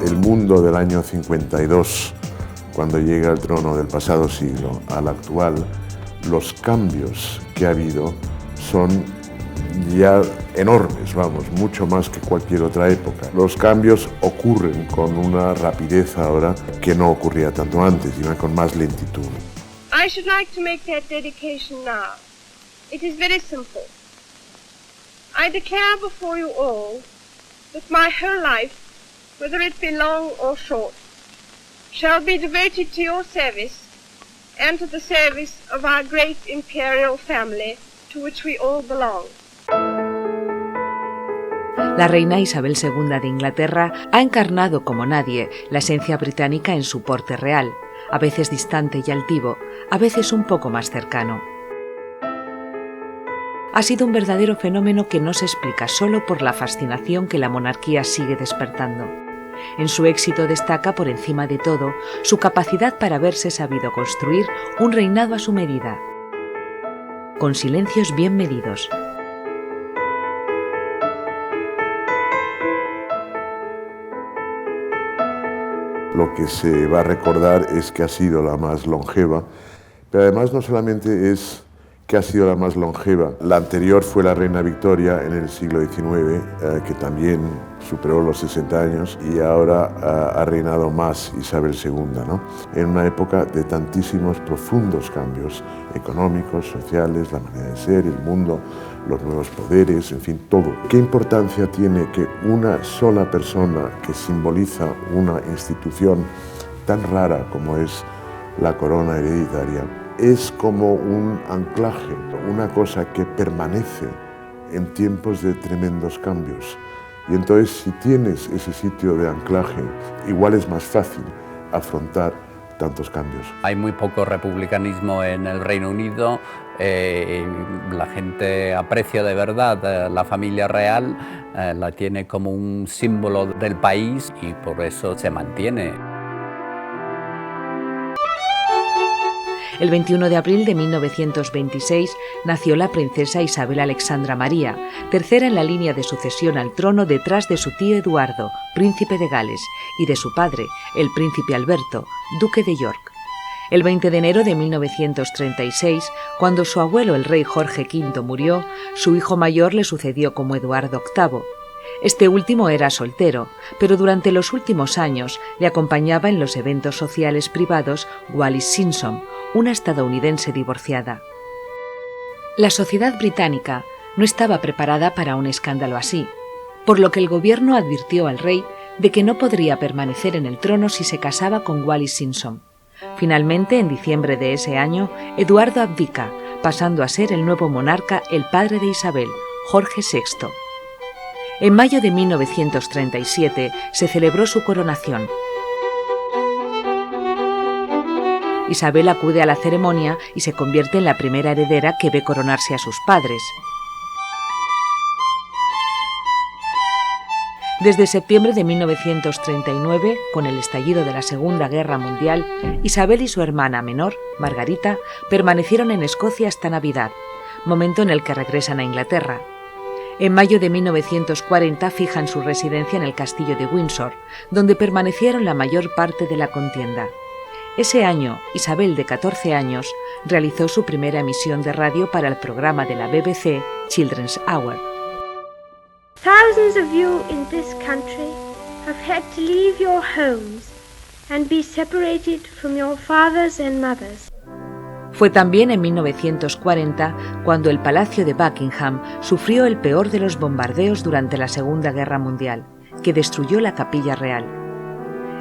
el mundo del año 52, cuando llega al trono del pasado siglo, al actual, los cambios que ha habido son ya enormes, vamos, mucho más que cualquier otra época. Los cambios ocurren con una rapidez ahora que no ocurría tanto antes, y con más lentitud. I should like to make that dedication now. It is very simple. I declare before you all that my whole life, whether it be long or short, shall be devoted to your service and to the service of our great imperial family to which we all belong. La reina Isabel II de Inglaterra ha encarnado como nadie la esencia británica en su porte real, a veces distante y altivo, a veces un poco más cercano. Ha sido un verdadero fenómeno que no se explica solo por la fascinación que la monarquía sigue despertando. En su éxito destaca, por encima de todo, su capacidad para haberse sabido construir un reinado a su medida, con silencios bien medidos. Lo que se va a recordar es que ha sido la más longeva, pero además no solamente es que ha sido la más longeva. La anterior fue la reina Victoria en el siglo XIX, que también superó los 60 años, y ahora ha reinado más Isabel II, ¿no? En una época de tantísimos profundos cambios económicos, sociales, la manera de ser, el mundo, los nuevos poderes, en fin, todo. ¿Qué importancia tiene que una sola persona que simboliza una institución tan rara como es la corona hereditaria? Es como un anclaje, una cosa que permanece en tiempos de tremendos cambios. Y entonces, si tienes ese sitio de anclaje, igual es más fácil afrontar tantos cambios. Hay muy poco republicanismo en el Reino Unido. La gente aprecia de verdad la familia real, la tiene como un símbolo del país y por eso se mantiene. El 21 de abril de 1926 nació la princesa Isabel Alexandra María, tercera en la línea de sucesión al trono detrás de su tío Eduardo, príncipe de Gales, y de su padre, el príncipe Alberto, duque de York. El 20 de enero de 1936, cuando su abuelo el rey Jorge V murió, su hijo mayor le sucedió como Eduardo VIII. Este último era soltero, pero durante los últimos años le acompañaba en los eventos sociales privados Wallis Simpson, una estadounidense divorciada. La sociedad británica no estaba preparada para un escándalo así, por lo que el gobierno advirtió al rey de que no podría permanecer en el trono si se casaba con Wallis Simpson. Finalmente, en diciembre de ese año, Eduardo abdica, pasando a ser el nuevo monarca, el padre de Isabel, Jorge VI. En mayo de 1937 se celebró su coronación. Isabel acude a la ceremonia y se convierte en la primera heredera que ve coronarse a sus padres. Desde septiembre de 1939, con el estallido de la Segunda Guerra Mundial, Isabel y su hermana menor, Margarita, permanecieron en Escocia hasta Navidad, momento en el que regresan a Inglaterra. En mayo de 1940 fijan su residencia en el castillo de Windsor, donde permanecieron la mayor parte de la contienda. Ese año, Isabel, de 14 años, realizó su primera emisión de radio para el programa de la BBC, Children's Hour. Thousands of you in this country have had to leave your homes and be separated from your fathers and mothers. Fue también en 1940 cuando el Palacio de Buckingham sufrió el peor de los bombardeos durante la Segunda Guerra Mundial, que destruyó la Capilla Real.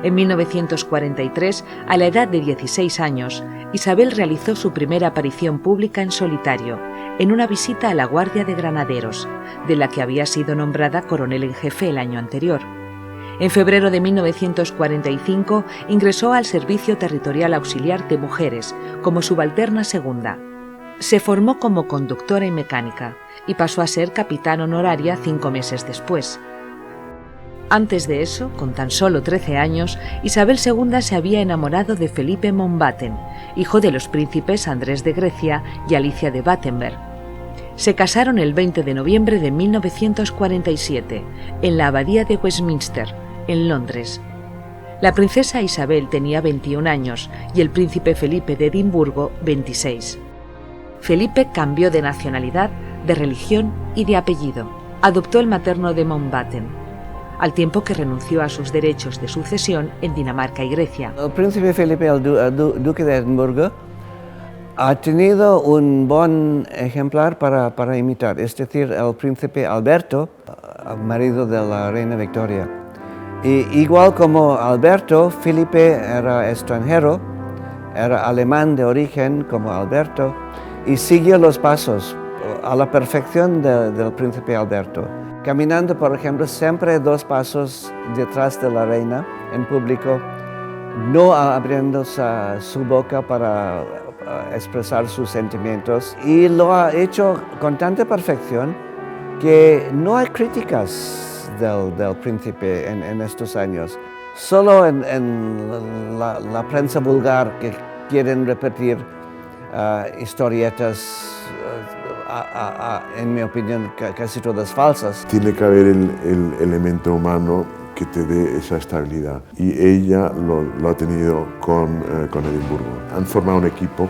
En 1943, a la edad de 16 años, Isabel realizó su primera aparición pública en solitario, en una visita a la Guardia de Granaderos, de la que había sido nombrada coronel en jefe el año anterior. En febrero de 1945 ingresó al Servicio Territorial Auxiliar de Mujeres como subalterna segunda. Se formó como conductora y mecánica y pasó a ser capitán honoraria 5 meses después. Antes de eso, con tan solo 13 años, Isabel II se había enamorado de Felipe Mountbatten, hijo de los príncipes Andrés de Grecia y Alicia de Battenberg. Se casaron el 20 de noviembre de 1947, en la Abadía de Westminster, en Londres. La princesa Isabel tenía 21 años y el príncipe Felipe de Edimburgo 26. Felipe cambió de nacionalidad, de religión y de apellido. Adoptó el materno de Mountbatten, al tiempo que renunció a sus derechos de sucesión en Dinamarca y Grecia. El príncipe Felipe, el duque de Edimburgo, ha tenido un buen ejemplar para imitar, es decir, el príncipe Alberto, marido de la reina Victoria. Y igual como Alberto, Felipe era extranjero, era alemán de origen como Alberto, y siguió los pasos a la perfección del príncipe Alberto. Caminando, por ejemplo, siempre 2 pasos detrás de la reina en público, no abriendo su boca para expresar sus sentimientos, y lo ha hecho con tanta perfección que no hay críticas del príncipe en estos años. Solo en la prensa vulgar que quieren repetir historietas, en mi opinión, casi todas falsas. Tiene que haber el elemento humano que te dé esa estabilidad, y ella lo ha tenido con Edimburgo. Han formado un equipo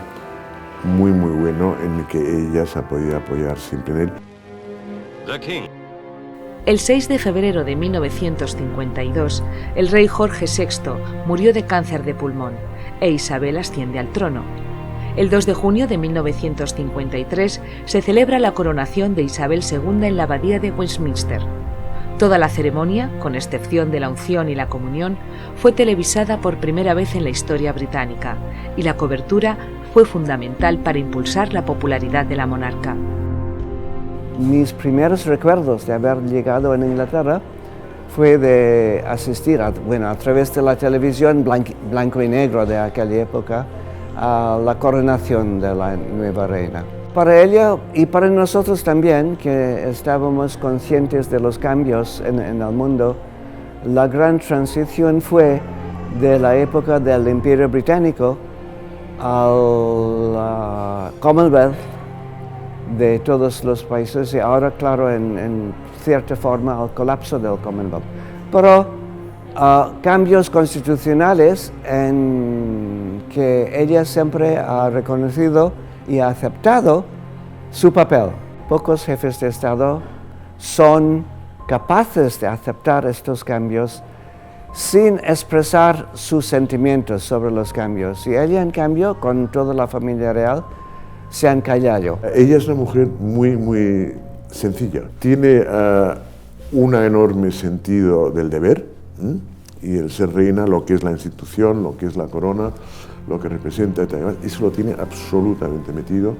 muy bueno en el que ella se ha podido apoyar siempre en él. El 6 de febrero de 1952, el rey Jorge VI murió de cáncer de pulmón e Isabel asciende al trono. El 2 de junio de 1953 se celebra la coronación de Isabel II en la abadía de Westminster. Toda la ceremonia, con excepción de la unción y la comunión, fue televisada por primera vez en la historia británica, y la cobertura fue fundamental para impulsar la popularidad de la monarca. Mis primeros recuerdos de haber llegado en Inglaterra fue de asistir, a través de la televisión blanco y negro de aquella época, a la coronación de la nueva reina. Para ella y para nosotros también, que estábamos conscientes de los cambios en el mundo, la gran transición fue de la época del Imperio Británico al Commonwealth de todos los países, y ahora, claro, en cierta forma, al colapso del Commonwealth. Pero cambios constitucionales en que ella siempre ha reconocido y ha aceptado su papel. Pocos jefes de Estado son capaces de aceptar estos cambios sin expresar sus sentimientos sobre los cambios. Y ella, en cambio, con toda la familia real, se han callado. Ella es una mujer muy sencilla. Tiene un enorme sentido del deber, y el ser reina, lo que es la institución, lo que es la corona, lo que representa, eso lo tiene absolutamente metido.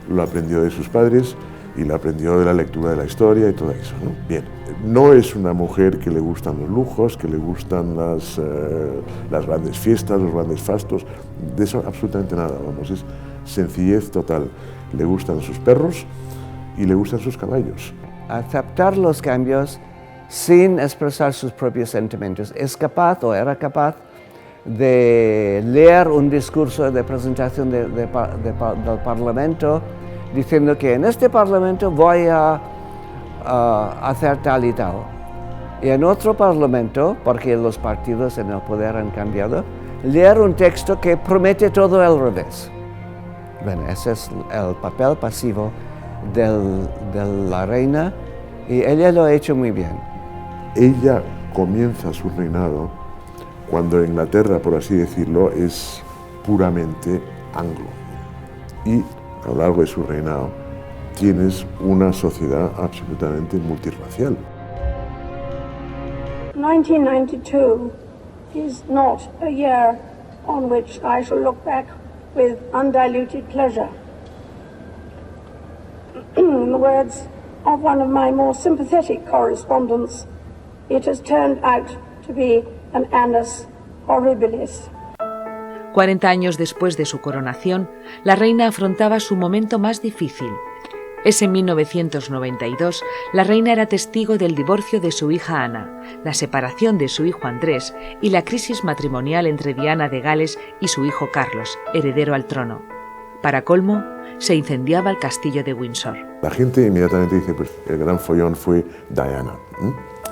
Lo aprendió de sus padres y lo aprendió de la lectura de la historia y todo eso, ¿no? Bien, no es una mujer que le gustan los lujos, que le gustan las grandes fiestas, los grandes fastos, de eso absolutamente nada, vamos, es sencillez total. Le gustan sus perros y le gustan sus caballos. Aceptar los cambios sin expresar sus propios sentimientos. Es capaz, o era capaz, de leer un discurso de presentación del Parlamento diciendo que en este Parlamento voy a hacer tal y tal. Y en otro Parlamento, porque los partidos en el poder han cambiado, leer un texto que promete todo al revés. Bueno, ese es el papel pasivo de la reina, y ella lo ha hecho muy bien. Ella comienza su reinado cuando Inglaterra, por así decirlo, es puramente anglo. Y a lo largo de su reinado tienes una sociedad absolutamente multirracial. 1992 is not a year on which I shall look back with undiluted pleasure. In the words of one of my more sympathetic correspondents, it has turned out to be an annus horribilis. 40 años después de su coronación, la reina afrontaba su momento más difícil. Es en 1992, la reina era testigo del divorcio de su hija Ana, la separación de su hijo Andrés y la crisis matrimonial entre Diana de Gales y su hijo Carlos, heredero al trono. Para colmo, se incendiaba el castillo de Windsor. La gente inmediatamente dice, pues el gran follón fue Diana.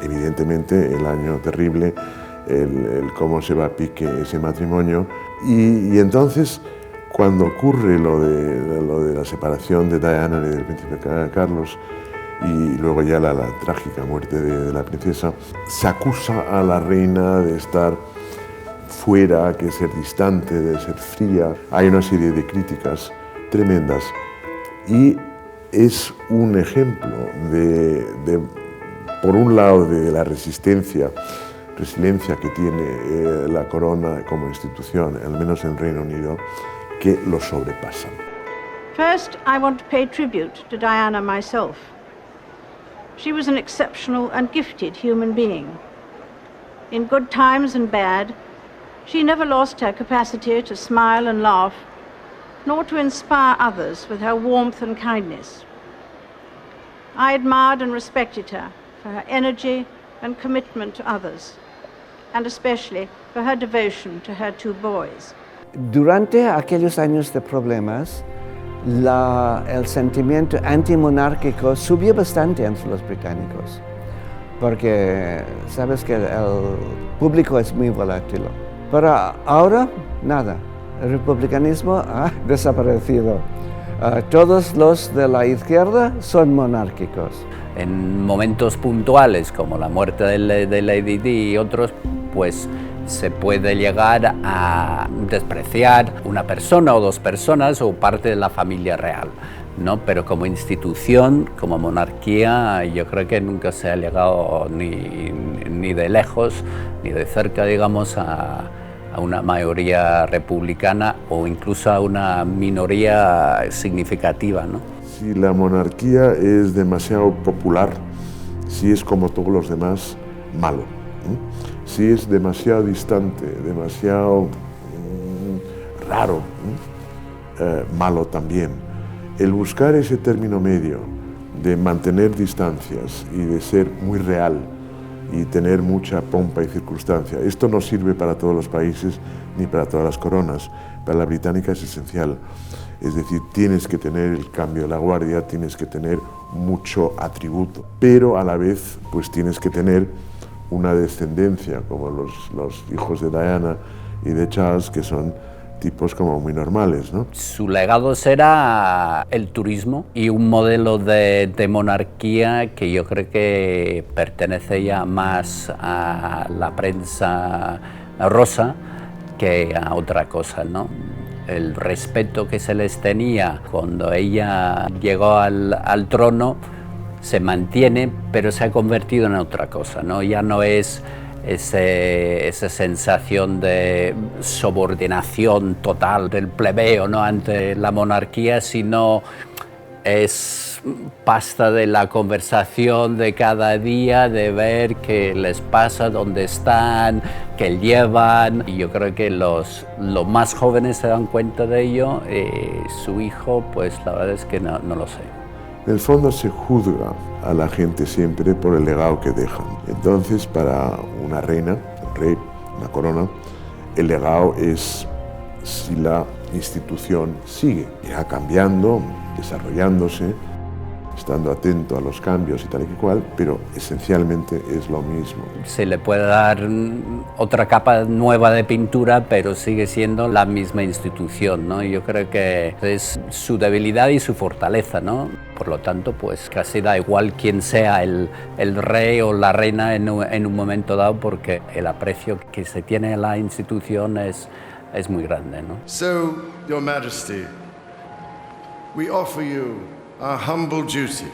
Evidentemente, el año terrible el cómo se va a pique ese matrimonio. Y entonces, cuando ocurre lo de la separación de Diana y del príncipe Carlos, y luego ya la trágica muerte de la princesa, se acusa a la reina de estar fuera, que ser distante, de ser fría. Hay una serie de críticas tremendas y es un ejemplo por un lado, de la resiliencia que tiene la corona como institución, al menos en Reino Unido, que lo sobrepasan. First, I want to pay tribute to Diana myself. She was an exceptional and gifted human being. In good times and bad, she never lost her capacity to smile and laugh, nor to inspire others with her warmth and kindness. I admired and respected her for her energy and commitment to others, and especially for her devotion to her 2 boys. Durante aquellos años de problemas, el sentimiento antimonárquico subió bastante entre los británicos, porque sabes que el público es muy volátil. Pero ahora, nada, el republicanismo ha desaparecido. Todos los de la izquierda son monárquicos. En momentos puntuales, como la muerte de Lady Di y otros, pues se puede llegar a despreciar una persona o 2 personas o parte de la familia real, ¿no? Pero como institución, como monarquía, yo creo que nunca se ha llegado ni de lejos ni de cerca, digamos, a una mayoría republicana o incluso a una minoría significativa, ¿no? Si la monarquía es demasiado popular, si es como todos los demás, malo. Si es demasiado distante, demasiado raro, malo también. El buscar ese término medio de mantener distancias y de ser muy real y tener mucha pompa y circunstancia, esto no sirve para todos los países ni para todas las coronas. Para la británica es esencial. Es decir, tienes que tener el cambio de la guardia, tienes que tener mucho atributo, pero a la vez pues tienes que tener una descendencia, como los hijos de Diana y de Charles, que son tipos como muy normales, ¿no? Su legado será el turismo y un modelo de monarquía que yo creo que pertenece ya más a la prensa rosa que a otra cosa, ¿no? El respeto que se les tenía cuando ella llegó al trono se mantiene, pero se ha convertido en otra cosa, ¿no? Ya no es esa sensación de subordinación total del plebeo, ¿no?, ante la monarquía, sino es pasta de la conversación de cada día, de ver qué les pasa, dónde están, qué llevan. Y yo creo que los más jóvenes se dan cuenta de ello. Su hijo, pues la verdad es que no lo sé. En el fondo se juzga a la gente siempre por el legado que dejan. Entonces, para una reina, un rey, una corona, el legado es si la institución sigue, irá cambiando, desarrollándose, estando atento a los cambios y tal y cual, pero esencialmente es lo mismo. Se le puede dar otra capa nueva de pintura, pero sigue siendo la misma institución, ¿no? Y yo creo que es su debilidad y su fortaleza, ¿no? Por lo tanto, pues casi da igual quién sea el rey o la reina en un momento dado, porque el aprecio que se tiene a la institución es muy grande, ¿no? So, Your Majesty, we offer you our humble duty,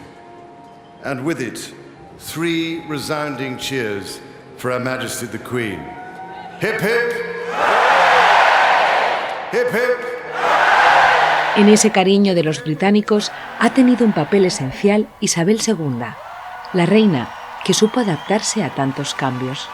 and with it, 3 resounding cheers for Her Majesty the Queen. Hip, hip! Hip, hip! En ese cariño de los británicos ha tenido un papel esencial Isabel II, la reina que supo adaptarse a tantos cambios.